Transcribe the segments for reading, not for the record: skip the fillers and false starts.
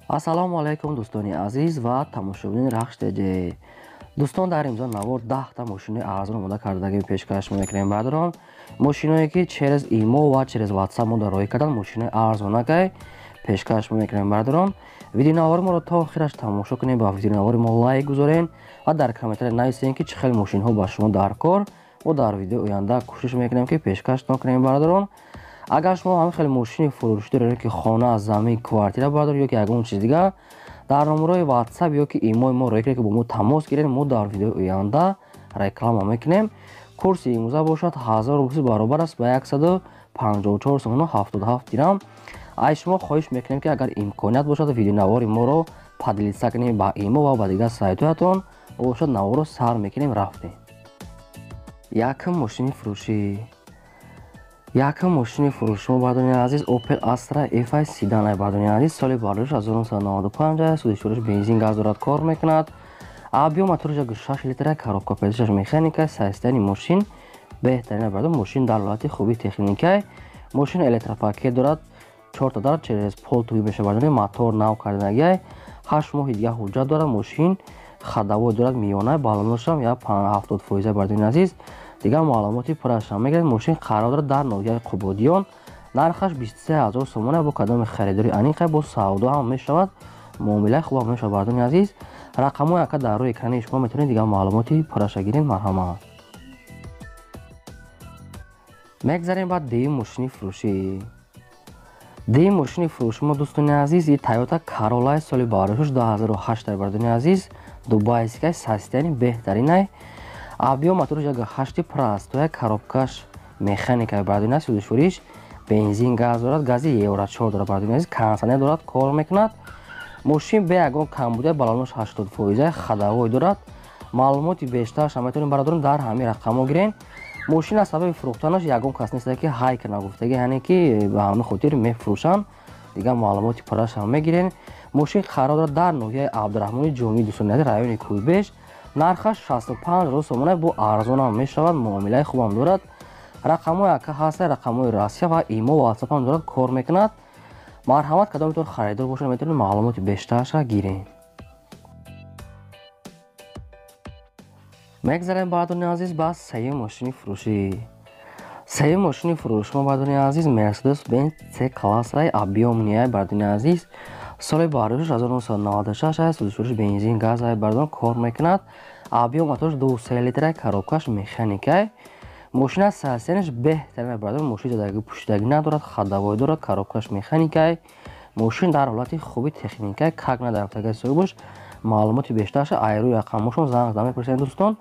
ассалому алайкум дӯстони азиз ва тамошобини рахштеҷе. дӯстон, дар имзо навор 10та мошини арзон омода кардаги пешкаш мекунем. Баъдон мошиное ки через имо ва через WhatsApp мо дарои кардан мошинаи арзонакай пешкаш мекунем. Баъдон видеонавори моро то охираш тамошо кунед, ба видеонавори мо лайк гузорен ва дар комментария нависен ки чӣ хел мошинҳо ба шумо дар кор. мо дар видеои оянда кӯшиш мекунем ки пешкаштон кунем. Баъдон агар шумо ҳамин хеле мошини фурӯшӣ доред ки хона, замин, квартира бардор ё ки ягон чиз дигар, дар номерои WhatsApp ё ки имои мо рое ки бо мо тамос гиред, мо дар видеои оянда реклама мекунем. курси имрӯза бошад 1000 рубл баробар аст ба 154 сомону 77 дирам. аз шумо хоҳиш мекунем ки агар имконият бошад видеонавори моро поделиться кунем ба имо ва ба дигар сайтҳоятон, бошад наворо сар мекунем рафтем. Якм мошини фурӯшӣ. Якм мошини фурӯшмо баъдони азиз Opel Astra F8 Sedan баъдони азиз соли барлӯш 1995 судишуриш бензин газ дорад, кор мекунад. Объем моториш 6 литр, коробка передачаш механика, состояние мошин беҳтарин баъдон мошин дар ҳолати хуби техникай. Мошин электропакет дорад, 4 та дар через пол туи мешавад, мотор нав карданагай, 8 моҳи дига ҳуҷҷат дорад, мошин хадавой дорад, миёна балоношам 70% баъдони азиз. дигар маълумоти пурашам мегирад. мошин қарор дорад дар ноҳияи Қубодиён. нархаш 23000 сомон бо кадоми харидори аниқай бо савдо ҳам мешавад, муомилаи хуб ҳам мешавад баъдони азиз. рақамҳои ака дар рӯи экрани шумо метавонед дигар маълумоти пураша гиред. марҳамат. мегзарем ба дуюм мошини фурӯшӣ. дуюм мошини фурӯшмо дӯстони азиз Toyota Corolla соли барошуш 2008 баъдони азиз дубайскай состояние беҳтаринай. объем моториш 8 простоя, коробкаш механика баъдони азиз судишуриш бензин газ дорад, гази евро 4 дорад баъдони азиз, кондиционер дорад, кор мекунад. мошин бе ягон камбудия, балонош 80% хадавой дорад. маълумоти бештараш метавонед барадорем дар ҳамин рақамҳо гирем. мошин аз сабаби фурӯхтанаш ягон кас нест ки ҳайк нагуфтаги, яъне ки ба ҳамин хотир мефурӯшанд. дигар маълумоти пураш ҳам мегирем. мошин қарор дорад дар ноҳияи Абдурахмони Ҷомӣ дӯстони азиз райони Кӯйбеш. нархаш 65000 сомон бо арзон ҳам мешавад, муомилаи хуб ҳам дорад. рақамҳои ака ҳаст, рақамҳои Россия ва имо WhatsApp ҳам дорад, кор мекунад. марҳамат, кадомитон харидор бошад метавонед маълумоти бештараша гиред. мегзарем баъдони азиз ба сеюм мошини фурӯшӣ. сеюм мошини фурӯшмо баъдони азиз Mercedes-Benz C-классай объемниай баъдони азиз соли барошуш 1996 судишуриш бензин газай баъдон кор мекунад. объем моториш 2 литр, коробкаш механикай. мошина состоянияш беҳтарин баъдон мошин задаги пуштаги надорад, хадавой дорад, коробкаш механикай. мошин дар ҳолати хуби техникай, как надарафтагаи соҳибаш. маълумоти бештараша айрӯи рақамошон занг зада мепурсед дӯстон.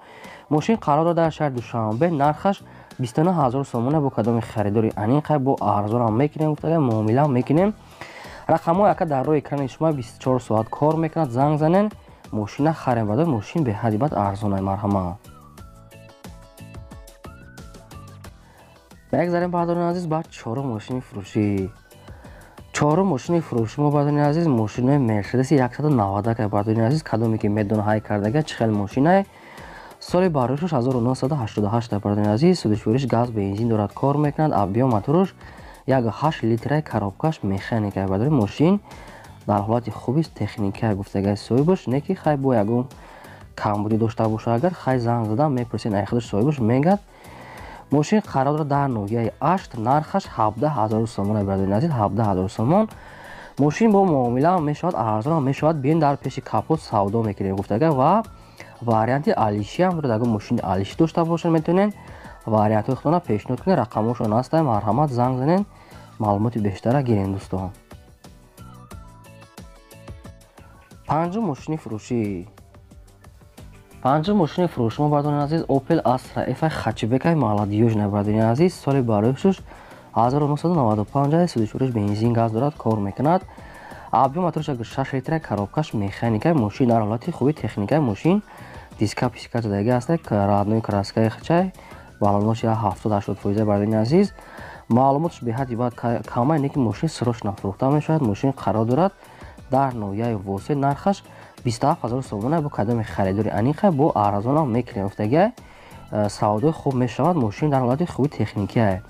мошин қарор дорад дар шаҳри Душанбе. нархаш 29000 сомон бо кадоми харидори аниқай бо арзон ҳам мекунем, гуфтага муомила ҳам мекунем. рақамҳои ака дар рӯи экрани шумо 24 соат кор мекунад, занг занен, мошина харем баъдон мошин беҳади бад арзонай. марҳамат. мегзарем баъдони азиз ба чорум мошини фурӯшӣ. чорум мошини фурӯшимо баъдони азиз мошинаи Mercedes 190 баъдони азиз, кадоме ки медон ҳай кардага чӣ хел мошинай. соли барошуш 1988 баъдони азиз судишуриш газ бензин дорад, кор мекунад. объем моториш 8 литр, коробкаш механика баъдони мошин дар ҳолати хуби техникай гуфтагаи соҳибаш, не ки хай бо ягон камбудӣ дошта боша. агар хай занг зада мепурсед айхудаш соҳибаш мегад. мошин қарор дорад дар ноҳияи Ашт. нархаш 17000 сомон баъдони азиз 17000 сомон. мошин бо муомила мешавад, арзон мешавад. биен дар пеши капот савдо мекунем гуфтага ва варианти алиши ҳам дорад. агар мошини алиши дошта бошад метавонед вариантҳои худтона пешниҳод кунед. рақамошон ҳастанд, марҳамат, занг занед, маълумоти бештара гиред дӯстон. панҷум мошини фурӯшӣ. панҷум мошини фурӯшмо баъдони азиз Opel Astra F8 хатчбекай молодёжна баъдони азиз соли барошуш 1995 судишуриш бензин газ дорад, кор мекунад. объем моториш 6 литр, коробкаш механикай. мошин дар ҳолати хуби техникай, мошин диска писка задаги аст, раднои краскаи хичай, балонош 70-80% баъдони азиз. маълумотиш беҳади бад камай, не ки мошин срочно фурӯхта мешавад. мошин қарор дорад дар ноҳияи Восед. нархаш 27000 сомон бо кадоми харидори аниқай бо арзон ҳам мекунем, гуфтага савдои хуб мешавад. мошин дар ҳолати хуби техникай.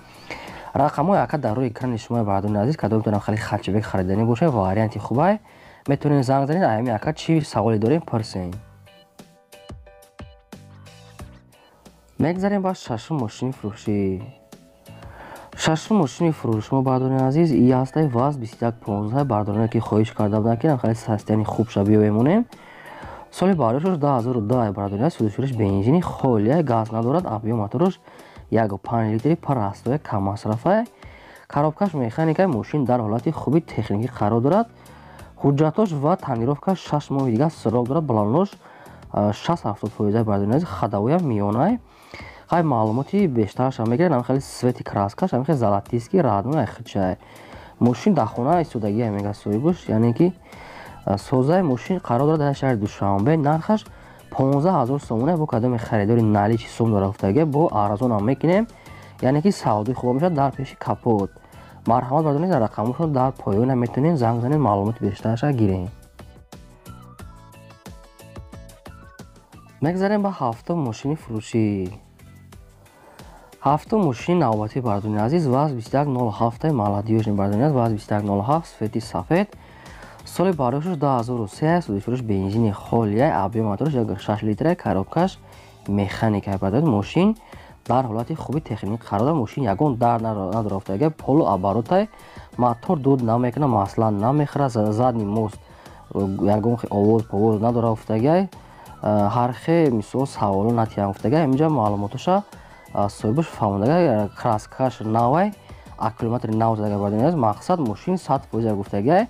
рақамҳои ака дар рӯи экрани шумо баъдони азиз, кадом метавонам хали хатчбек харидани бошад, варианти хубай. метавонед занг занед, ами ака чӣ саволе дорем пурсем. мегзарем ба шашум мошини фурӯшӣ. шашум мошини фурӯш мо бардорини азиз ин ҳастаи ваз 2115 бардоране ки хоҳиш карда буданд ки хеле састяни хуб ша биё бемонем. соли бардоришташ 2010 бардорини судашуриш бензини холия газ надорад, объем мотораш 1.5 литри парастоя камасрафа. коробкаш механикаи мошин дар ҳолати хуби техникӣ қарор дорад. ҳуҷҷатош ва танировкаш 6 моҳи дигар срок дорад. балонош 60-70% бардорини азиз ходовоя миёнае. хай маълумоти бештараш мегирад. ам хеле свети краскаш ам хеле золотистки радной хичай. мошин дар хона истодагия мега соҳибуш, яъне ки созаи мошин қарор дорад дар шаҳри Душанбе. нархаш 15000 сомона. бо кадоми харидори наличи сум дора уфтага бо арзон ам мекунем, яъне ки савдои хуб мешавад дар пеши капот. марҳамат бардоред, дар рақамашон дар поёна метавонед занг занед, маълумоти бештараша гирем. мегзарем ба ҳафтум мошини фурӯшӣ. ҳафтум мошини навбатӣ бардорини азиз ваз 2107 молодёжни бардорини ваз 2107 сфети сафед. соли бардоришташ 2003 судашуриш бензини холия, объем мотораш 6 литра, коробкаш механикаи бардорид. мошин дар ҳолати хуби техникӣ қарор дорад. мошин ягон дард надора уфтага, полу оборотай, мотор дуд намекунад, маслан намехӯрад, задни мост ягон овоз повоз надора уфтага, ҳархе мисол саволо натиям уфтага. инҷа маълумоташа соҳибаш фаҳмондага, краскаш навай, аккумулятори нав задага бардорини азиз. мақсад мошин 100% гуфтага.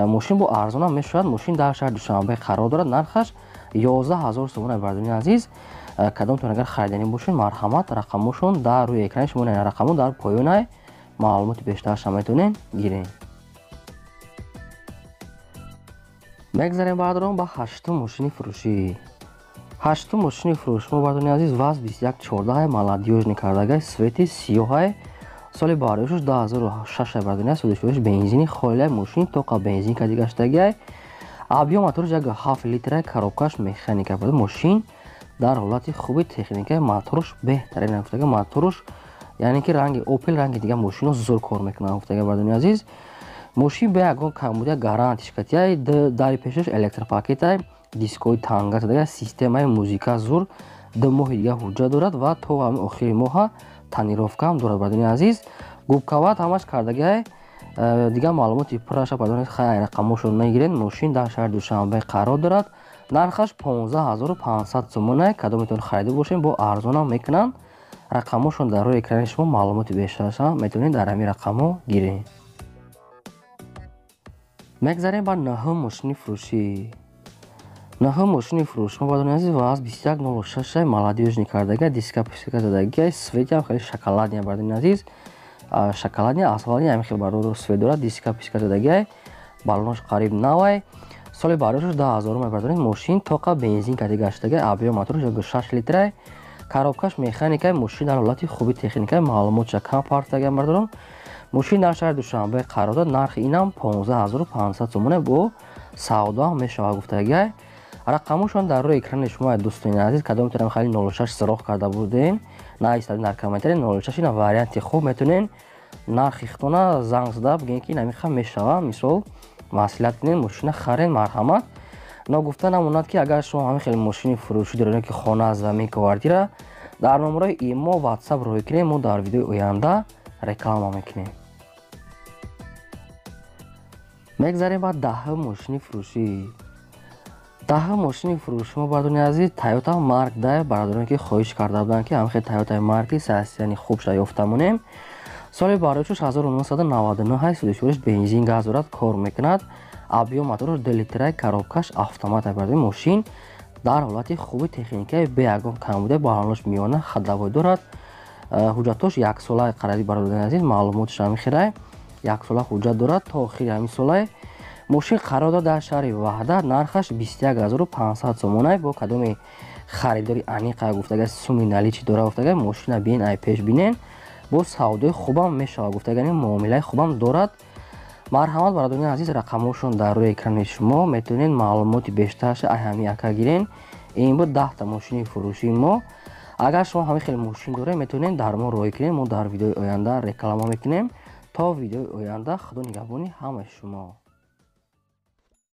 мошин бо арзонам мешавад. мошин дар шаҳри Душанбе қарор дорад. нархаш 11000 сомона бардорини азиз. кадомтон агар харидани бошед, марҳамат, рақамошон дар рӯи экрани шумо рақамон дар поёнаи маълумоти бештараша метавонед гирем. мегзарем бардорон ба ҳаштум мошини фурӯшӣ. ҳаштум мошини фурӯш мо бардорини азиз ваз 2114 молодёжни кардагай свети сиёҳай. соли бардоришташ 2006 бардорини судашуриш бензини холия, мошин тоқа бензинка дигаштагай, объем мотораш 1.7 литра, коробкаш механика бардор. мошин дар ҳолати хуби техникаи мотораш беҳтарин уфтага. мотораш яъне ки ранги опел ранги дига мошино зуд кор мекунад уфтага бардорини азиз. мошин бе ягон камбудия гарантишкатия дари пешаш электропакетай, дискои танга задага, системаи музика зур 2 моҳи дига ҳуҷҷат дорад ва то охири моҳа танировкаам дорад бардорини азиз. губкават ҳамаш кардагай. дига маълумоти пураша бардоред, хай рақамошон мегиред. мошин дар шаҳри Душанбе қарор дорад. нархаш 15500 сомона. кадом метавонед харида бошем, бо арзонам мекунанд. рақамошон дар рӯи экрани шумо, маълумоти бештараша метавонед дар ҳамин рақамо гиред. мегзарем ба наҳум мошини фурӯшӣ. наҳум мошини фурӯш мо бардорини азиз ваз 2106 молодёжни кардага, диска писка задагиай, светиам хеле шоколадния бардорини азиз. шоколадния асфалтния ҳамин хеле бардор свет дорад, диска писка задагиай, балонош қариб навай. соли бардоришташ 2000 бардорини мошин тоқа бензинка дигаштагай, объем мотораш 6 литра, коробкаш механикаи мошин дар ҳолати хуби техникаи маълумотша кам партаган бардорам. мошин дар шаҳри Душанбе қарор дорад. нархи инам 15500 сомона бо савдо мешавад гуфтагай. рақамошон дар рӯи экрани шумо дӯстони азиз, кадом метавонем хали 06 суроғ карда будем, наистадем дар комментари 06 ина варианти хуб метавонен нархи хитона занг зада бигӯед ки намиха мешавад, мисол маслиҳат кунед, мошина харед. марҳамат. ногуфта намонад ки агар шумо ҳамин хеле мошини фурӯшӣ доред ки хона, замин, квартира, дар номерои имо, ватсап роҳӣ кунед. мо дар видеои оянда реклама мекунем. мегзарем ба даҳум мошини фурӯшӣ. даҳум мошини фурӯшӣ мо бардорини азиз Toyota Mark D бардорон ки хоҳиш карда буданд ки ҳамин хеле Toyota Mark састяни хубша ёфта монем. соли бардоришташ 1999 судашуриш бензин газ дорад, кор мекунад. объем мотораш 2 литра, коробкаш автомата бардорин. мошин дар ҳолати хуби техникаи бе ягон камбуда, балонош миёна ходовой дорад. ҳуҷҷатош 1 сола қарари бардорини азиз, маълумоташ ҳамин хеле 1 сола ҳуҷҷат дорад то охири ҳамин сола. мошин қарор дорад дар шаҳри Ваҳда. нархаш 21500 сомона. бо кадоми харидори аниқа гуфтага суми наличи дора гуфтага мошина биен ай пеш бинен, бо савдои хубам мешавад гуфтага, муомилаи хубам дорад. марҳамат бардорини азиз, рақамошон дар рӯи экрани шумо метавонед маълумоти бештараша ай ҳами ака гирен. ин буд 10 мошини фурӯшии мо. агар шумо ҳамин хеле мошин доред, метавонед дар мо роҳӣ кунед. мо дар видеои оянда реклама мекунем. то видеои оянда, худо нигаҳбони ҳамаи шумо.